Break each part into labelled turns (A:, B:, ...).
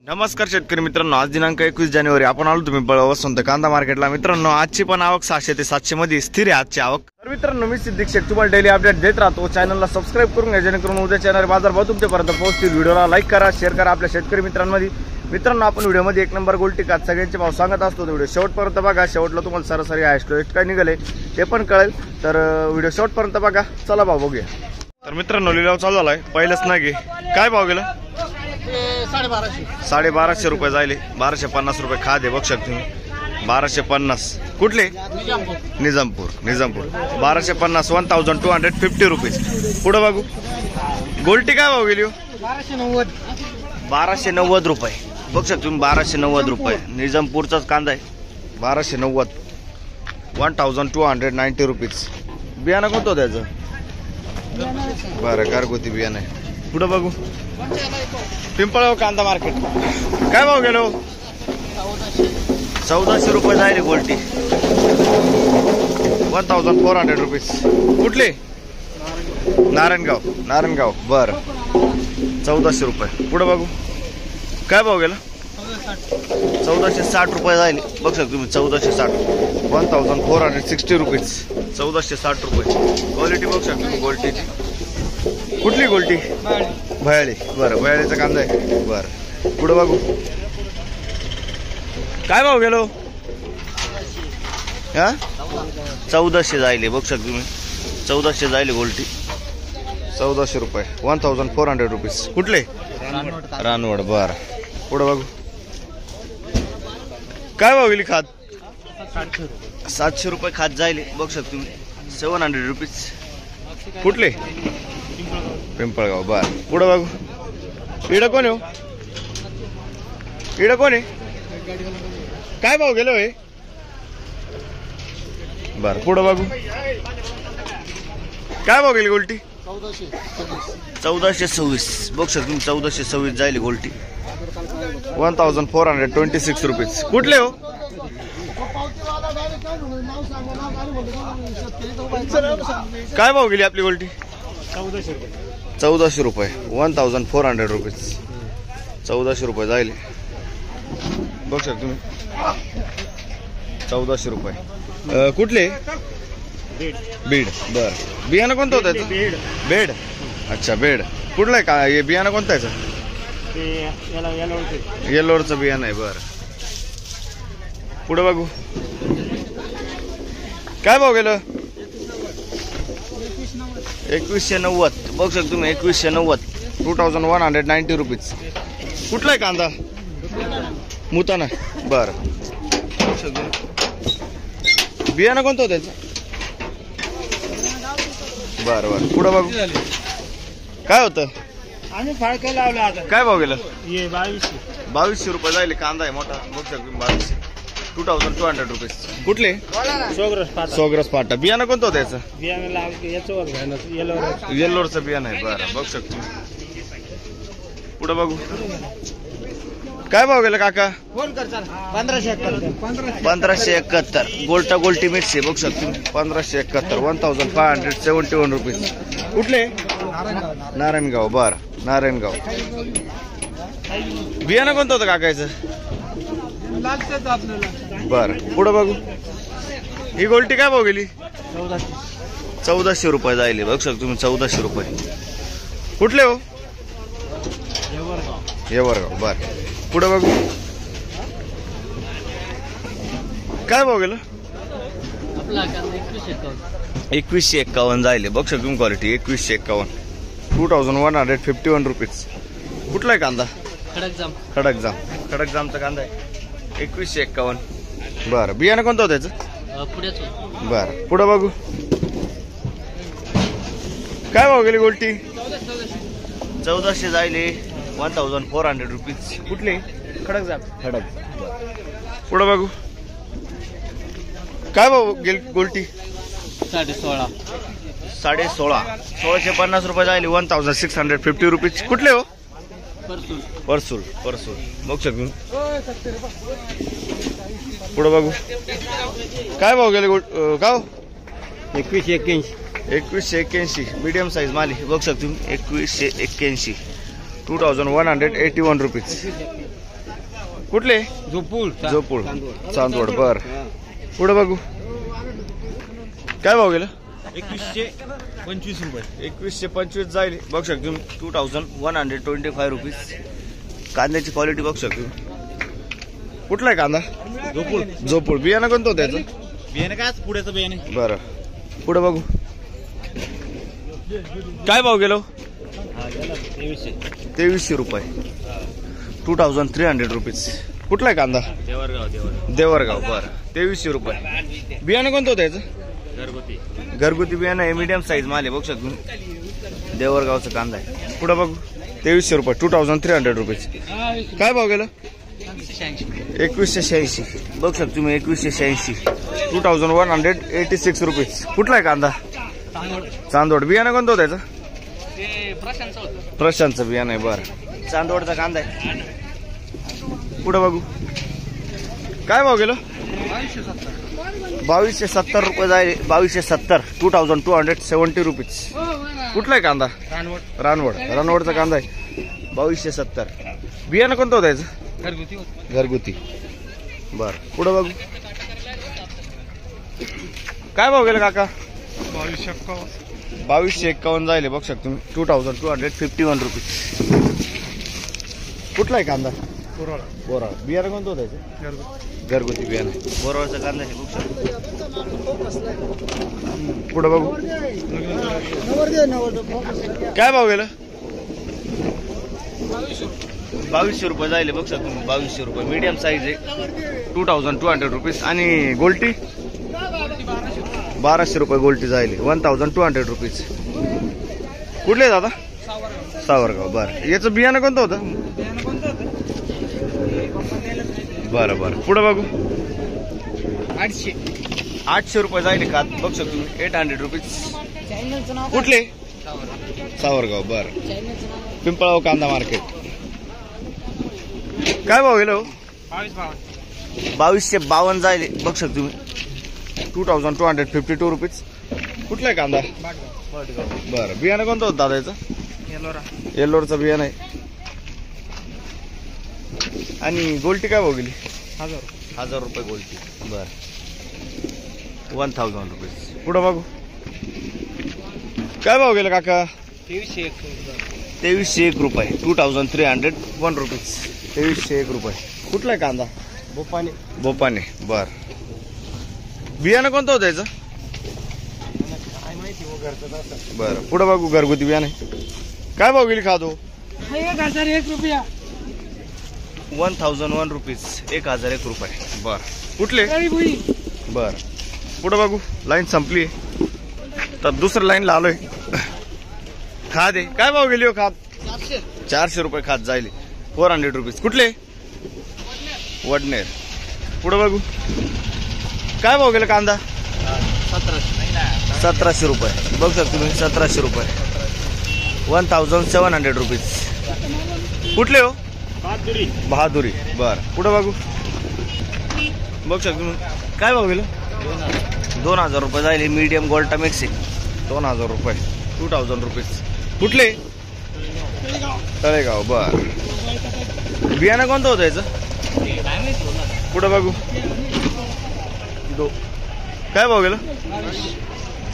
A: नमस्कार शेतकरी मित्रांनो, आज दिनांक 21 जानेवारी आपण आलो तुम्ही वसंत कांदा मार्केटला। मित्रांनो, आजची पण आवक 600 ते 700 मध्ये स्थिर आहे आजची आवक। तर मित्रांनो, मी सिद्दीक शेख तुम्हाला डेली अपडेट देत राहतो। चॅनलला सबस्क्राइब करून घ्या जेणेकरून उद्या चॅनल बाजार भाव तुमच्यापर्यंत पोहोचतील। व्हिडिओला लाईक करा, शेअर करा आपल्या शेतकरी मित्रांमध्ये। मित्रांनो, आपण व्हिडिओमध्ये एक नंबर गोल्टी कात सगळ्यांचे भाव सांगत असतो। व्हिडिओ शेवटपर्यंत बघा, शेवटला तुम्हाला सरासरी हायस्ट काय निघाले ते पण कळेल। तर व्हिडिओ शेवटपर्यंत बघा, चला भाव बघूया। तर मित्रांनो, लिलाव चालू झालाय। पहिलेच नाही काय भाव गेला? 1250 रुपये जायले। 1250 रुपये खाद आहे, बघ शकता तुम्ही। 1250 कुठले? निजामपूर 1250 1250 रुपीज। पुढे बघू गोल्टी काय भाव गेली? 1290 रुपये, बघ शकता तुम्ही। 1290 रुपये निजामपूरचाच कांदा आहे। 1290 1290 रुपीज। बियाणं कोणतं त्याचं? बरं, घरगुती बियाणं आहे। पुढे बघू पिंपळगाव कांदा मार्केट काय भाव गेलो? 1400 रुपये जायले गोल्टी। 1400 रुपीज। कुठले? नारायणगाव बर, 1400 रुपये। पुढे बघू काय भाव गेला? 1460 रुपये जायले, बघ शकता तुम्ही। 1460 1460 रुपीज। 1460 रुपये। क्वालिटी बघ शकता तुम्ही गोल्टीची। कुठली गोल्टी? भयाळी। बरं, भयाळीचा कांदा आहे। बरं, पुढे बघू काय भाव गेलो? 1400 जायले, बघ शकता तुम्ही। 1400 जायले गोल्टी। 1400 रुपये 1400 रुपीज। कुठले? रानवड। बर, पुढे बघू काय भाव गेली खाद? 700 रुपये खाद जायले, बघ शकता तुम्ही। 700 रुपीज। कुठले? पिंपळगाव। बर, पुढे बघू इडं कोण आहे? इडं कोण आहे? काय भाव गेलो हे? बर, पुढे बघू काय भाव गेली गोल्टी? 1426, बघ शकता तुम्ही। 1426 जायली गोल्टी। 1426 रुपीज। कुठले हो? काय भाव गेली आपली गोल्टी? 1400 रुपये 1400 रुपीज। 1400 रुपये जायले, बघ शकता तुम्ही। 1400 रुपये। कुठले? बीड। बर, बियाणं कोणतं होतं? बेड। अच्छा, बेड। कुठलं आहे का हे बियाणं? कोणतं आहे? येल्लोरचं बियाणं आहे। बरं, पुढे बघू काय भाव गेलं? 2190, बघ शकता तुम्ही। 2190 2190 रुपीज। कुठला आहे कांदा? मुताना। बर, बियाणं कोणतं होतं त्याचं? बरं बरं, पुढं बघू काय होतं?
B: आम्ही फाळके लावला आता।
A: काय भाव गेलं?
B: 2200
A: रुपये जायले। कांदा आहे मोठा, बघ शकता तुम्ही। 2200 रुपीज। कुठले? सोग्रस पाटा। बियाणं कोणतं होतं त्याचं? येल्लोरचं बियाणं आहे। बरं, बघ शकतो। पुढे बघू काय भाव गेलं काका? 1571 गोल्टा गोल्टी मिक्स आहे, बघ शकतो तुम्ही। 1571 1571 रुपीज। कुठले? नारायणगाव। बर, नारायणगाव। बियाणं कोणतं होतं काकायचं? बर, पुढे बघू ही गोल्टी काय भाव गेली? 1400 रुपये जायले, बघ शकतो तुम्ही। 1400 रुपये। कुठले हो? येवरगाव। बर, पुढे बघू काय भाव गेलं? 2151 जायले, बघ शकतो तुम्ही। Quality 2151 2151 rupees. कुठला आहे कांदा? खडकजामचा कांदा आहे। 2151। बरं, बियाणं कोणतं होतं त्याचं? बरं, पुढे बघू काय भाव गेली गोल्टी? 1400 जायले, 1400 रुपीज। कुठले? खडक। पुढे बघू काय भाव गेली गोल्टी? 1650 रुपये जायले, 1650 रुपीज। कुठले हो? परसूल। बघ शकतो। पुढे बघू काय भाव गेले का? 2181 मीडियम साईज माल बघ शकतो तुम्ही। 2181 2181 रुपीज। कुठले?
B: झोपूळ
A: जोपूळ चांदवड. बर पुढे बघू काय भाव गेलं?
B: 2125 रुपये.
A: 2125 जाईल बघू शकतो तुम्ही. 2125 रुपीज. कांद्याची क्वालिटी बघू शकतो. कुठला आहे कांदा?
B: झोपूळ.
A: जोपूळ. बियाणं कोणतं होतं त्याचं?
B: बियाणे काय पुढ्याचं बियाणे.
A: बरं पुढे बघू काय भाव गेलो? 2300 रुपये. 2300 रुपीज. कुठला आहे कांदा? देवरगाव. बरं 2300 रुपये. बियाणं कोणतं होतं याचं? घरगुती बियाणं आहे. मीडियम साईज माल आहे बघू शकतो. देवरगावचा कांदा आहे. पुढे बघू 2300 रुपये. 2300 रुपीज. काय भाव गेलं? 2186 बघू शकतो तुम्ही. 2186. 2186 रुपीज. कुठला आहे कांदा? चांदवड. बियाणं कोणतं होतं त्याचं? प्रशांतचं बियाणं आहे. बरं चांदवडचा कांदा आहे. पुढे बघू काय भाव गेलं? 2270 रुपये जाईल. 2270. 2270 रुपीज. कुठला आहे कांदा? रानवडचा कांदा आहे. 2270. बियाणं कोणतं होतं याचं? घरगुती. बर पुढे बघू काय भाव गेलं काका? 2251 जाईल बघू शकतो तुम्ही. 2251 रुपीज. कुठला आहे कांदा? बोराळ. बियाणं कोणतं होतं याचं? घरगुती बियाणं. बोराळचा कांदा आहे बघू शकतो. पुढे बघू काय भाव गेलं? 2200 रुपये जाईल बघू शकतो तुम्ही. 2200 रुपये. मीडियम साईज आहे. 2200 रुपीज. आणि गोल्टी 1200 रुपये गोल्टी जाईल. 1200 रुपीज. कुठले दादा? सावरगाव. बरं याचं बियाणं कोणतं होतं? बरं बरं पुढे बघू 800 रुपये जाईल का बघू शकतो तुम्ही. 800 रुपीज. कुठले? सावरगाव. बरं पिंपळगाव कांदा मार्केट. काय भाव गेलो? 2252 जाईल बघू शकतो तुम्ही. 2252 रुपीज. कुठला आहे कांदा? बरं बियाणं कोणतं होतं दादा याचं? येल्लोरचं बियाणं आहे. आणि गोल्टी काय भाव गेली? 1000 रुपये गोल्टी. बरं 1000 रुपीज. पुढं बघू काय भाव गेलं काका? 2301 रुपये. 2301 रुपीज. 2301 रुपये. कुठला आहे कांदा? बोपाने. बर बियाणं कोणतं होतं याचं? बरं पुढं बघू घरगुती बियाणे. काय भाव गेली खातो?
B: 1001 रुपया.
A: 1001 रुपीज. 1001 रुपये. बर कुठले? बर पुढं बघू. लाईन संपली तर दुसरं लाईनला आलोय. खाद आहे. काय भाव गेली हो खाद? 400 रुपये खाद जाईल. 400 रुपीज. कुठले? वडनेर. पुढं बघू काय भाव गेलं कांदा? 1700 रुपये. बघू शकतो तुम्ही. 1700 रुपये. 1700 रुपीज. कुठले हो? बहादुरी. बर पुढं बघू बघू शकतो तुम्ही. काय भाव गेलं? 2000 रुपये जाईल. मीडियम गोल्टा मिक्स आहे. 2000 रुपये. 2000 रुपीज. कुठले? तळेगाव. बर बियाणं कोणतं होतं याचं? पुढं बघू काय भाव गेलं?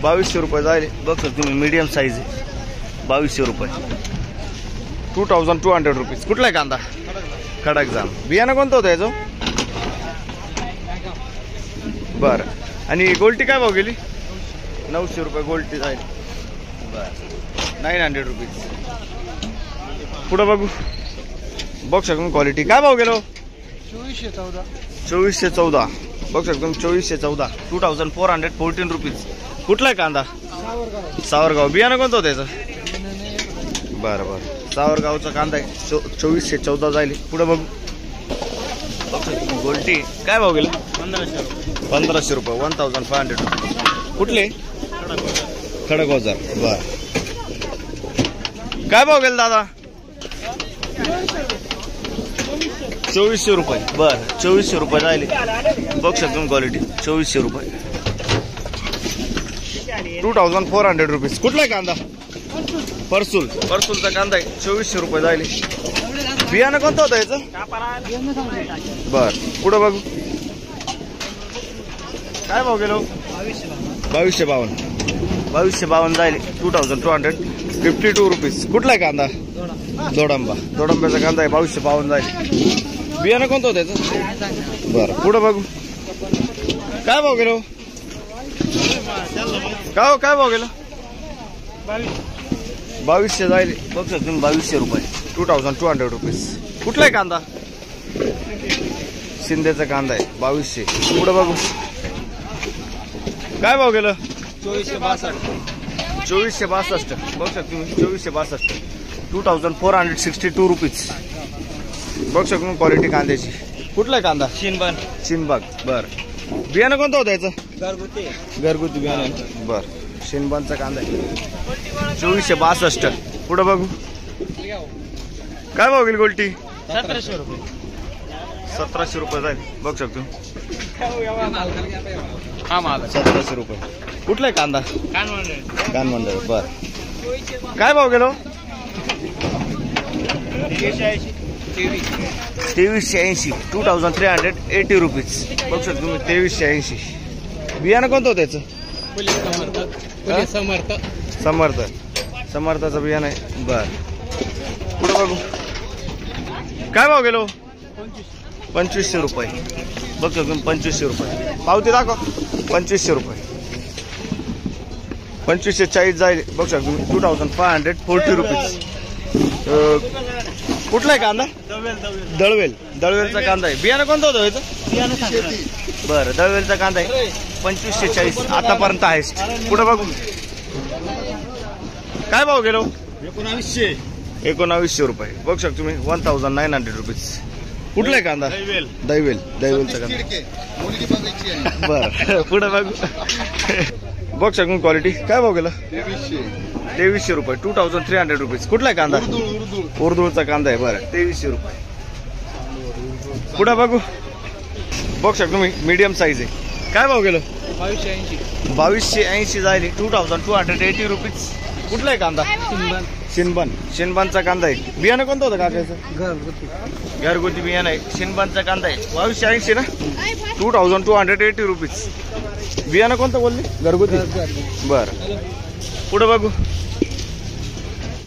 A: 2200 रुपये जाईल बघ तुम्ही. मीडियम साईज आहे. 2200 रुपये. 2200 रुपीज. कुठला आहे कांदा? खडक जाम. बियाणं कोणतं होतं याचं? बरं आणि गोल्टी काय भाव गेली? 900 रुपये गोल्टी जाईल. बरं 900 रुपीज. पुढं बघू बघू शकतो क्वालिटी. काय भाव गेलो? 2414 बघू शकतो. 2414. 2414 रुपीज. कुठला आहे कांदा? सावरगाव. बियाणं कोणतं होतं याचं? बरं बरं सावरगावचा कांदा आहे. 2414 जाईल. पुढं बघू गोल्टी. काय भाव गेलं? 1500 रुपये. 1500 रुपये. कुठले? खडकवासर. बर काय भाव गेलं दादा? 2400 रुपये. बर 2400 रुपये जाईल बघू शकतो क्वालिटी. 2400 रुपये. 2400 रुपीज. कुठला आहे कांदा? परसूलचा कांदा आहे. 2400 रुपये जाईल. बियाणं कोणतं होतं याचं? बर, पुढं बघू. काय भाव गेलो? 2252 जाईल. 2252 रुपीज. कुठला आहे कांदा? दोडंबा. दोडंब्याचा कांदा आहे 2252 जाईल. बियाणं कोणतं होतं याचं? बरं, पुढं बघू. काय भाव गेलो? काय भाव गेलो? 2200 जाईल. बघ तुम्ही 2200 रुपये. 2200 रुपीज. कुठला आहे कांदा? शिंदेचा कांदा आहे 2200. पुढं बघू. काय भाव गेलं? 2462. बघ तुम्ही 2462. 2462 रुपीज. बघ शकतो क्वालिटी कांद्याची. कुठला आहे कांदा? शिनबाग. बर, बियाणं कोणतं होतं याचं? घरगुती बियाणं. बर, शिनबागचा कांदा आहे 2462. पुढं बघू. काय भाव गेली गोल्टी?
B: 1700 रुपये.
A: 1700 रुपये जाईल. बघ शकतो
B: हा माल
A: 1700 रुपये. कुठला आहे कांदा? कानमंडळ. बर, काय भाव गेलो? 2380. 2380 रुपीज. बघ शकतो तुम्ही 2380. बियाणं कोणतं होतं याचं? समर्थाचं बियाणं आहे. बर, पुढे बघू. काय भाव गेलो? 2500 रुपये. बघ शकतो 2500 रुपये. पावती दाखव. 2500 रुपये. 2540 जाईल. बघ शकतो 2540 रुपीज. कुठला आहे कांदा? दळवेलचा कांदा आहे. बियाणं कोणतं होतं याचं? बरं, दळवेलचा कांदा आहे 2540 आतापर्यंत आहे. पुढे बघू. काय भाव गेलो? 1900 रुपये. बघ शकतो तुम्ही 1900 रुपीज. कुठला आहे कांदा? दैवेलचा कांदा. बरं, पुढे बघू. बघ शकतो क्वालिटी. काय भाव गेला? 2300 रुपये. 2300 रुपीज. कुठला आहे कांदा? उर्दूळचा कांदा आहे. बरं, 2300 रुपये. पुढे बघू. बघ शकतो मी मीडियम साईज आहे. काय भाव गेलो? 2280 जाईल. 2280 रुपीज. कुठला आहे कांदा? शिनबानचा कांदा आहे. बियाणं कोणतं होतं काकाचं? घरगुती बियाणं आहे. शिनबानचा कांदा आहे 2280 ना. 2280 रुपीज. बियाणं कोणतं बोलले? घरगुती. बरं, पुढे बघू.